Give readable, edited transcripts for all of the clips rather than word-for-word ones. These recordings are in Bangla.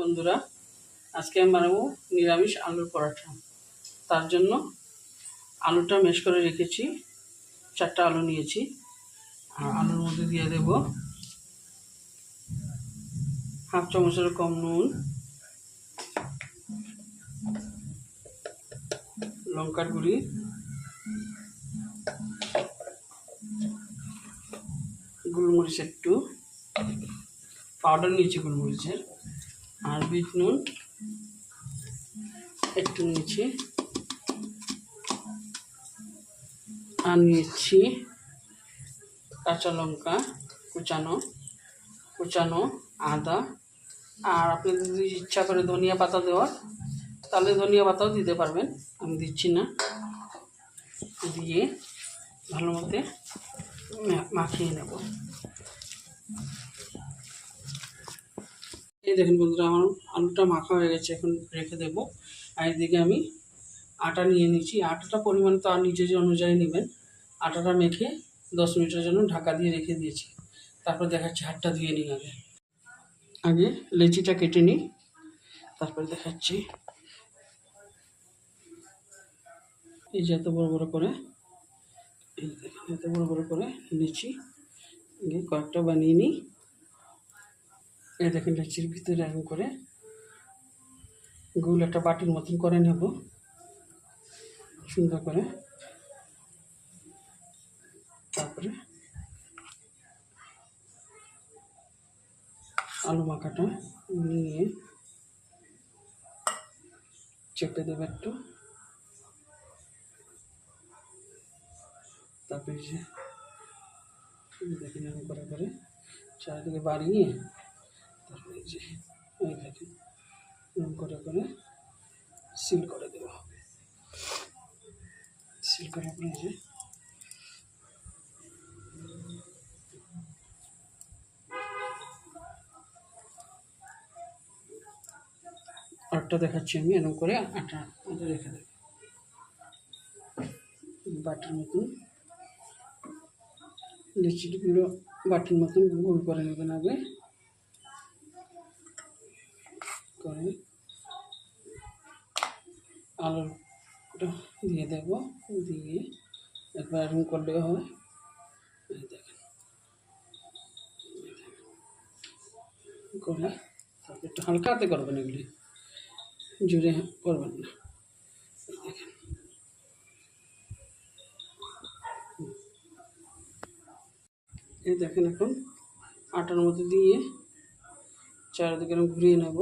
বন্ধুরা, আজকে আমি বানাবো নিরামিষ আলুর পরোটা। তার জন্য আলুটা ম্যাশ করে রেখেছি। 4টা আলু নিয়েছি। আর আলুর মধ্যে দিয়ে দেব হাফ চামচের কম নুন, লঙ্কার গুঁড়ি, গোলমরিচ একটু পাউডার নিয়েছি গোলমরিচের, আর বিট নুন একটু নিয়েছি, আর নিয়েছি কাঁচা লঙ্কা কুচানো, আদা, আর আপনাদের যদি ইচ্ছা করে ধনিয়া পাতা দেওয়ার তাহলে ধনিয়া পাতাও দিতে পারবেন, আমি দিচ্ছি না। দিয়ে ভালো মতো মাখিয়ে নেব। এই দেখুন বন্ধুরা, আমার আলুটা মাখা হয়ে গেছে, এখন রেখে দেবো। আর এদিকে আমি আটা নিয়ে নিচ্ছি। আটাটা পরিমাণ তো আর নিজের অনুযায়ী নেবেন। আটাটা মেখে 10 মিনিটের জন্য ঢাকা দিয়ে রেখে দিয়েছি। তারপর দেখাচ্ছি, হাতটা ধুয়ে নিই। আগে লেচিটা কেটে নিই, তারপরে দেখাচ্ছি। এই যে এত বড় বড় করে, এত বড় বড় করে লিচি কয়েকটা বানিয়ে নিই। এই দেখেন, লিচির ভিতরে এরকম করে গোল একটা বাটির মতন করে নেব সুন্দর করে। তারপরে আলু মাখাটা নিয়ে চেপে দেবো একটু। তারপরে যে দেখেন এরকম করে করে চারিদিকে বাড়িয়ে, তারপরে যে এই দেখেন এরকম করে করে সিল করে দেবো। সিল করে আপনি যে আটটা দেখাচ্ছি আমি, এরকম করে আটা রেখে দেবো বাটির মতন। লিচিগুলো বাটির মতন গোল করে নেবেন আগে, করে আলুটা দিয়ে দেব। দিয়ে একবার এরকম করলেও হয়। দেখেন করে তারপর একটু হালকা হাতে করবেন, এগুলি জুড়ে করবেন না। দেখেন এই দেখেন, এখন আটার মধ্যে দিয়ে চারিদিকে ঘুরিয়ে নেব।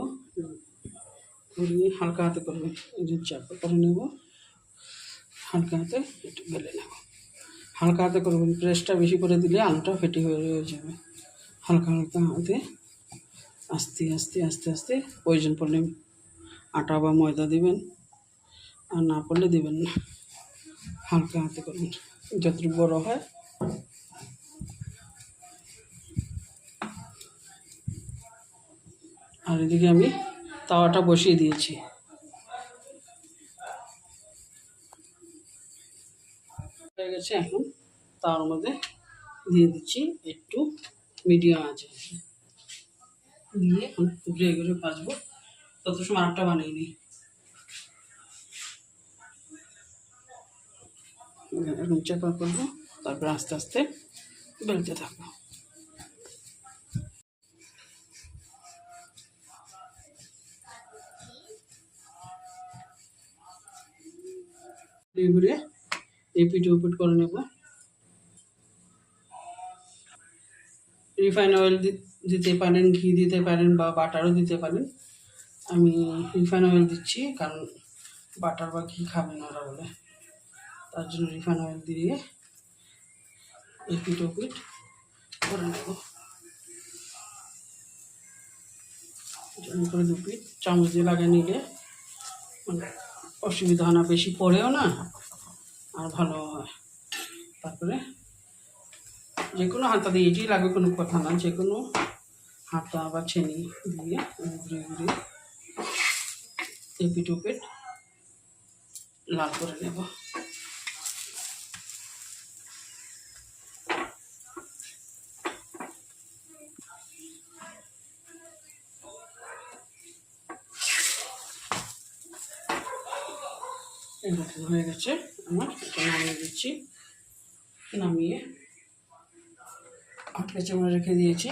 ঘুরিয়ে হালকা হাতে করবেন, এই যে চাপা করে নেব, হালকা হাতে একটু বেলে নেব। হালকা হাতে করবেন, প্রেসটা বেশি করে দিলে আলুটা ফেটে হয়ে যাবে। হালকা হালকা হাতে আস্তে আস্তে আস্তে আস্তে, প্রয়োজন পড়লে আটা বা ময়দা দেবেন, আর না পড়লে দেবেন না। হালকা হাতে করবেন, যতটুকু বড় হয়। আর এদিকে আমি তাওয়াটা বসিয়ে দিয়েছি। হয়ে গেছে, এখন তাওয়ার মধ্যে দিয়ে দিচ্ছি একটু মিডিয়াম আছে, দিয়ে ঘুরে ঘুরে ভাজবো। তত সময় আটটা বানিয়ে নিই। এখন চাপা করবো, তারপর আস্তে আস্তে বেলতে থাকবো। ঘুরে ঘুরে এপিট ওপিট করে নেব। রিফাইন অয়েল দিতে পারেন, ঘি দিতে পারেন, বা বাটারও দিতে পারেন। আমি রিফাইন অয়েল দিচ্ছি, কারণ বাটার বা ঘি খাবে না ওরা বলে। তার জন্য রিফাইন অয়েল দিয়ে এপিট ওপিট করে নেব। করে 2 পিঠ চামচ দিয়ে লাগিয়ে নিলে মানে অসুবিধা হয় না, বেশি পড়েও না, আর ভালো হয়। তারপরে যে কোনো হাতা দিয়ে, এটি লাগবে কোনো কথা না, যে কোনো হাতা বা ছেনি দিয়ে ঘুরে ঘুরে এপিট ওপিট লাল করে নেব। এরকম হয়ে গেছে আমার, এটা নামিয়ে দিচ্ছি। নামিয়ে হাফ পেঁচে আমরা রেখে দিয়েছি,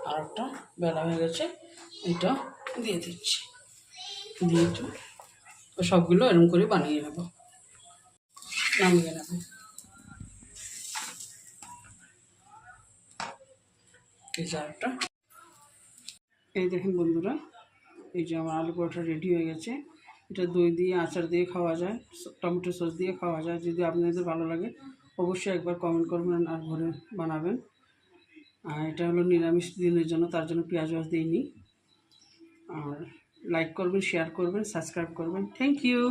আর একটা বেলা হয়ে গেছে, এটা দিয়ে দিচ্ছি। দিয়ে তো সবগুলো এরকম করে বানিয়ে নেব, নামিয়ে নেব। এই যে একটা, এই দেখেন বন্ধুরা, এই যে আমার আলু পরোটা রেডি হয়ে গেছে। এটা দই দিয়ে, আচার দিয়ে খাওয়া যায়, টমেটো সস দিয়ে খাওয়া যায়। যদি আপনাদের ভালো লাগে অবশ্যই একবার কমেন্ট করবেন আর ঘরে বানাবেন। আর এটা হলো নিরামিষ দিনের জন্য, তার জন্য পেঁয়াজ দিইনি। আর লাইক করবেন, শেয়ার করবেন, সাবস্ক্রাইব করবেন। Thank you.